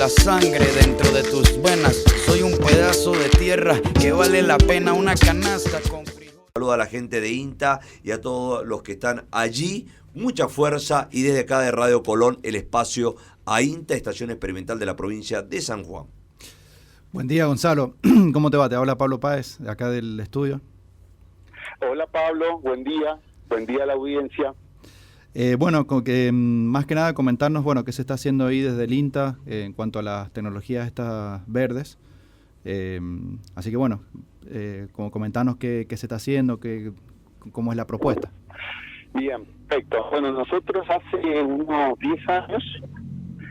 La sangre dentro de tus venas, soy un pedazo de tierra que vale la pena una canasta con frijol. Saludo a la gente de INTA y a todos los que están allí. Mucha fuerza y desde acá de Radio Colón, el espacio a INTA, Estación Experimental de la provincia de San Juan. Buen día, Gonzalo. ¿Cómo te va? Te habla Pablo Páez, de acá del estudio. Hola Pablo, buen día a la audiencia. Bueno, más que nada comentarnos, qué se está haciendo ahí desde el INTA en cuanto a las tecnologías estas verdes. Así que como comentarnos qué se está haciendo, cómo es la propuesta. Bien, perfecto. Bueno, nosotros hace unos 10 años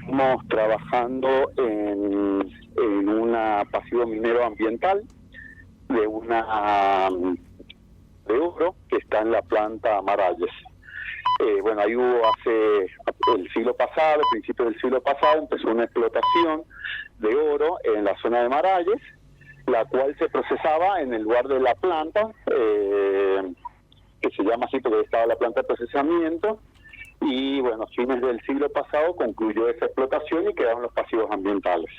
estamos trabajando en un pasivo minero ambiental de oro que está en la planta Maralles. Ahí hubo el siglo pasado, a principios del siglo pasado, empezó una explotación de oro en la zona de Maralles, la cual se procesaba en el lugar de la planta, que se llama así porque estaba la planta de procesamiento, y a fines del siglo pasado concluyó esa explotación y quedaron los pasivos ambientales,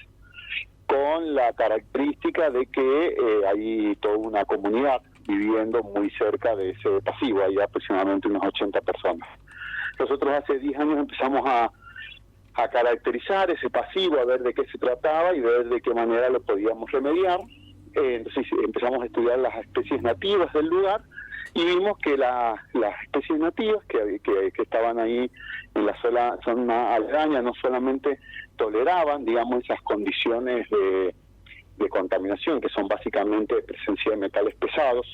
con la característica de que hay toda una comunidad viviendo muy cerca de ese pasivo, hay aproximadamente unas 80 personas. Nosotros hace 10 años empezamos a caracterizar ese pasivo, a ver de qué se trataba y ver de qué manera lo podíamos remediar. Entonces empezamos a estudiar las especies nativas del lugar y vimos que las especies nativas que estaban ahí en la zona aledaña no solamente toleraban, esas condiciones de contaminación, que son básicamente presencia de metales pesados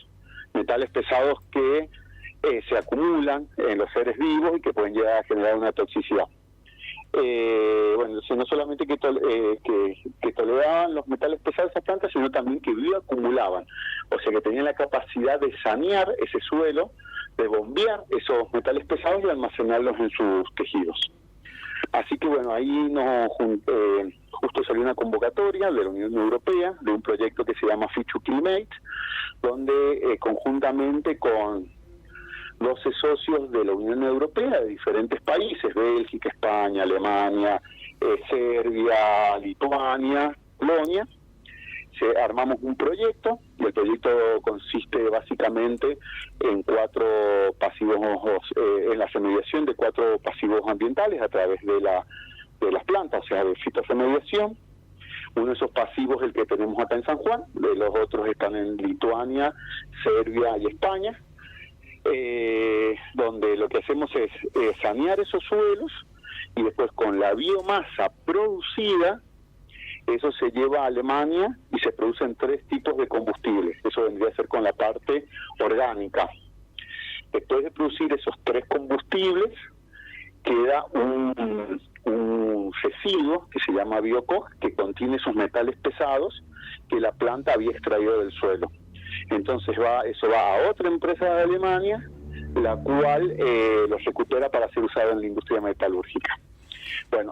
que se acumulan en los seres vivos y que pueden llegar a generar una toxicidad. No solamente que toleraban los metales pesados de esa planta, sino también que bioacumulaban, o sea que tenían la capacidad de sanear ese suelo, de bombear esos metales pesados y almacenarlos en sus tejidos. Así que ahí justo salió una convocatoria de la Unión Europea, de un proyecto que se llama Fit to Climate, donde conjuntamente con 12 socios de la Unión Europea de diferentes países, Bélgica, España, Alemania, Serbia, Lituania, Polonia, armamos un proyecto, y el proyecto consiste básicamente en 4 pasivos, en la remediación de 4 pasivos ambientales a través de las plantas, o sea, de fitorremediación. Uno de esos pasivos es el que tenemos acá en San Juan, los otros están en Lituania, Serbia y España, donde lo que hacemos es sanear esos suelos y después con la biomasa producida, eso se lleva a Alemania y se producen 3 tipos de combustibles. Eso vendría a ser con la parte orgánica. Después de producir esos 3 combustibles, queda un residuo que se llama biocoj, que contiene esos metales pesados que la planta había extraído del suelo. Entonces eso va a otra empresa de Alemania, la cual los recupera para ser usado en la industria metalúrgica.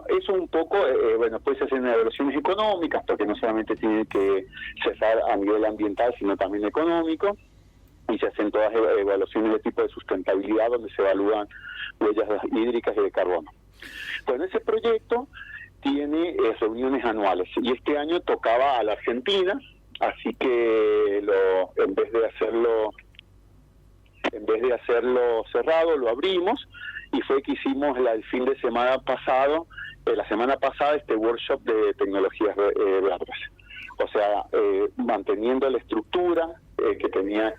Eso un poco, después se hacen evaluaciones económicas, porque no solamente tiene que cesar a nivel ambiental, sino también económico, y se hacen todas evaluaciones de tipo de sustentabilidad, donde se evalúan huellas hídricas y de carbono. Ese proyecto tiene reuniones anuales, y este año tocaba a la Argentina, así que en vez de hacerlo cerrado, lo abrimos, y fue que hicimos la semana pasada este workshop de tecnologías verdes. O sea, manteniendo la estructura que tenía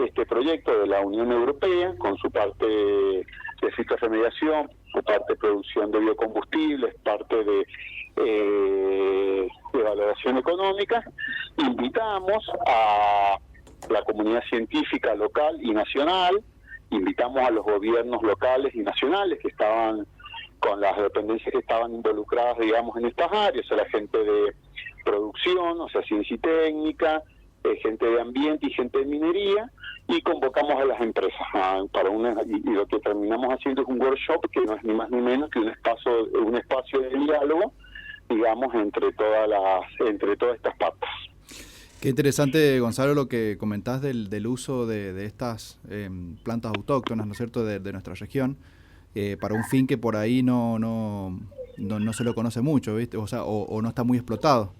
este proyecto de la Unión Europea, con su parte de fitorremediación, su parte de producción de biocombustibles, parte de valoración económica. Invitamos a la comunidad científica local y nacional, invitamos a los gobiernos locales y nacionales que estaban con las dependencias que estaban involucradas, en estas áreas, a la gente de producción, o sea, ciencia y técnica, gente de ambiente y gente de minería, y convocamos a las empresas y lo que terminamos haciendo es un workshop que no es ni más ni menos que un espacio de diálogo, entre todas estas partes. Qué interesante, Gonzalo, lo que comentás del uso de estas plantas autóctonas, ¿no es cierto?, de nuestra región, para un fin que por ahí no no se lo conoce mucho, ¿viste? O sea, o no está muy explotado.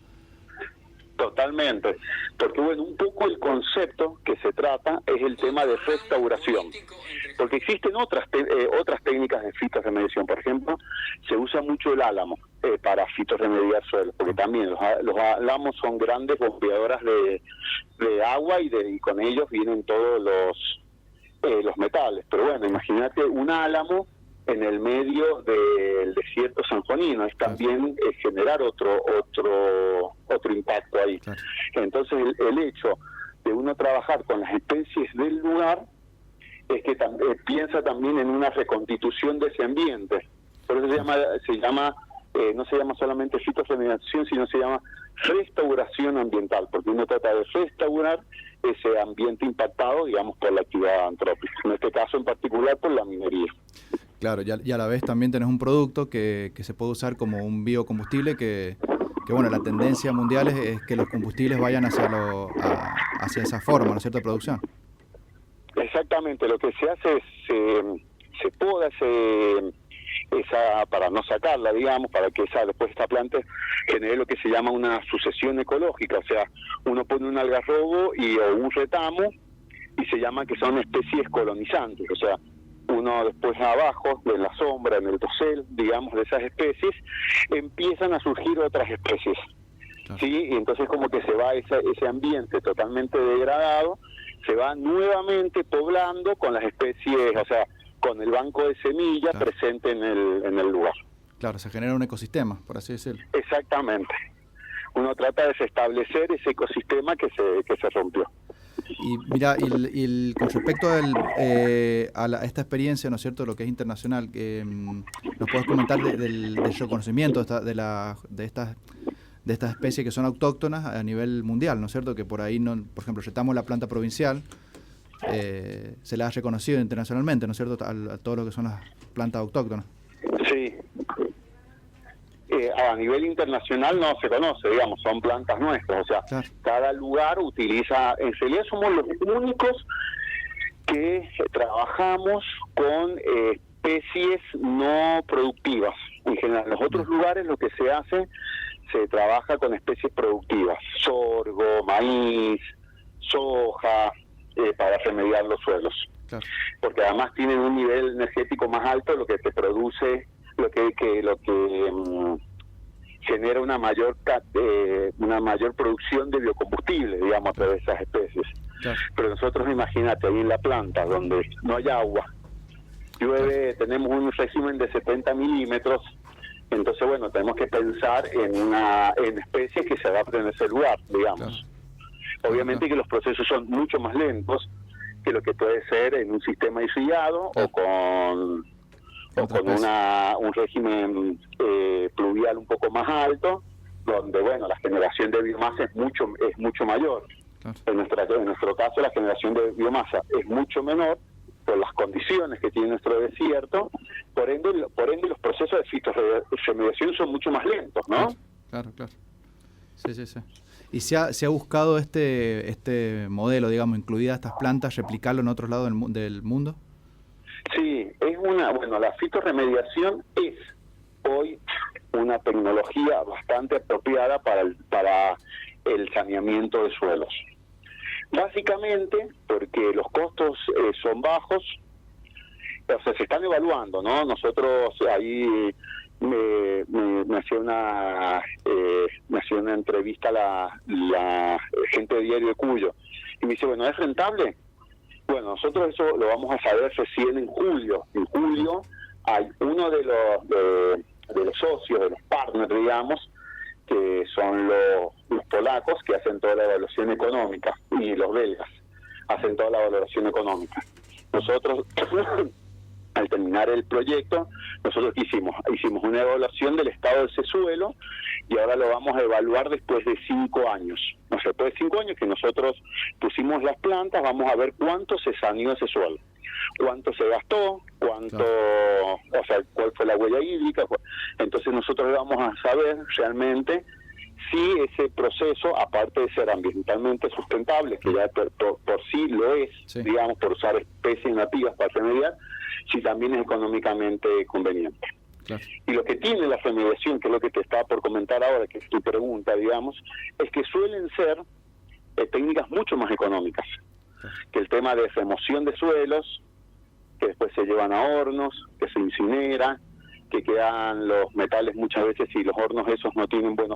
Totalmente, porque bueno, un poco el concepto que se trata es el tema de restauración, porque existen otras técnicas de fitorremediación. Por ejemplo, se usa mucho el álamo para fitorremediar suelos, porque también los álamos son grandes bombeadoras de agua y con ellos vienen todos los metales. Pero bueno, imagínate un álamo en el medio del desierto sanjuanino, es también generar otro impacto ahí. Claro. Entonces el hecho de uno trabajar con las especies del lugar es que piensa también en una reconstitución de ese ambiente. Por eso se llama no se llama solamente fitorremediación, sino se llama restauración ambiental, porque uno trata de restaurar ese ambiente impactado, digamos, por la actividad antrópica, en este caso en particular por la minería. Claro, y a la vez también tenés un producto que se puede usar como un biocombustible que bueno, la tendencia mundial es que los combustibles vayan hacia esa forma, ¿no es cierto?, de producción. Exactamente, lo que se hace es se poda esa para no sacarla, digamos, para que después esta planta genere lo que se llama una sucesión ecológica, o sea, uno pone un algarrobo o un retamo y se llama que son especies colonizantes, o sea, uno después abajo, en la sombra, en el dosel, digamos, de esas especies, empiezan a surgir otras especies. Claro. ¿Sí? Y entonces como que se va ese ambiente totalmente degradado, se va nuevamente poblando con las especies, o sea, con el banco de semillas claro. presente en el lugar. Claro, se genera un ecosistema, por así decirlo. Exactamente. Uno trata de restablecer ese ecosistema que se rompió. Y mira, con respecto a esta experiencia, ¿no es cierto?, lo que es internacional, ¿nos puedes comentar del reconocimiento de estas especies que son autóctonas a nivel mundial, ¿no es cierto?, que por ahí, por ejemplo, retamos la planta provincial, se la ha reconocido internacionalmente, ¿no es cierto?, a todo lo que son las plantas autóctonas. Sí. A nivel internacional no se conoce, digamos, son plantas nuestras, o sea, claro. Cada lugar utiliza, en realidad somos los únicos que trabajamos con especies no productivas. En general, en los otros lugares lo que se hace, se trabaja con especies productivas, sorgo, maíz, soja, para remediar los suelos. Claro. Porque además tienen un nivel energético más alto, lo que te produce lo que genera una mayor producción de biocombustible, digamos, a través de esas especies. Claro. Pero nosotros, imagínate, ahí en la planta, donde no hay agua, llueve, tenemos un régimen de 70 milímetros, entonces, bueno, tenemos que pensar en especies que se adapten a ese lugar, digamos. Claro. Obviamente que los procesos son mucho más lentos que lo que puede ser en un sistema irrigado o con un régimen pluvial un poco más alto, donde bueno, la generación de biomasa es mucho mayor. Claro. En nuestro caso la generación de biomasa es mucho menor por las condiciones que tiene nuestro desierto, por ende los procesos de fitorremediación son mucho más lentos, ¿no? Claro. Sí. ¿Y se ha buscado este modelo, digamos, incluidas estas plantas, replicarlo en otros lados del mundo? Sí, la fitorremediación es hoy una tecnología bastante apropiada para el saneamiento de suelos. Básicamente porque los costos son bajos, o sea, se están evaluando, ¿no? Nosotros ahí me hacía una entrevista la gente de Diario de Cuyo y me dice, bueno, ¿es rentable? Bueno, nosotros eso lo vamos a saber recién en julio. En julio hay uno de los socios, de los partners, digamos, que son los polacos que hacen toda la evaluación económica, y los belgas hacen toda la valoración económica. Nosotros, al terminar el proyecto, nosotros hicimos una evaluación del estado de ese suelo y ahora lo vamos a evaluar después de 5 años. O sea, después de 5 años que nosotros pusimos las plantas, vamos a ver cuánto se saneó ese suelo, cuánto se gastó, cuál fue la huella hídrica. Entonces nosotros vamos a saber realmente si ese proceso, aparte de ser ambientalmente sustentable, que ya por sí lo es, sí, digamos, por usar especies nativas para remediar, si también es económicamente conveniente. Claro. Y lo que tiene la remediación, que es lo que te estaba por comentar ahora, que es tu pregunta, digamos, es que suelen ser técnicas mucho más económicas que el tema de remoción de suelos, que después se llevan a hornos, que se incinera, que quedan los metales muchas veces, si los hornos esos no tienen buenos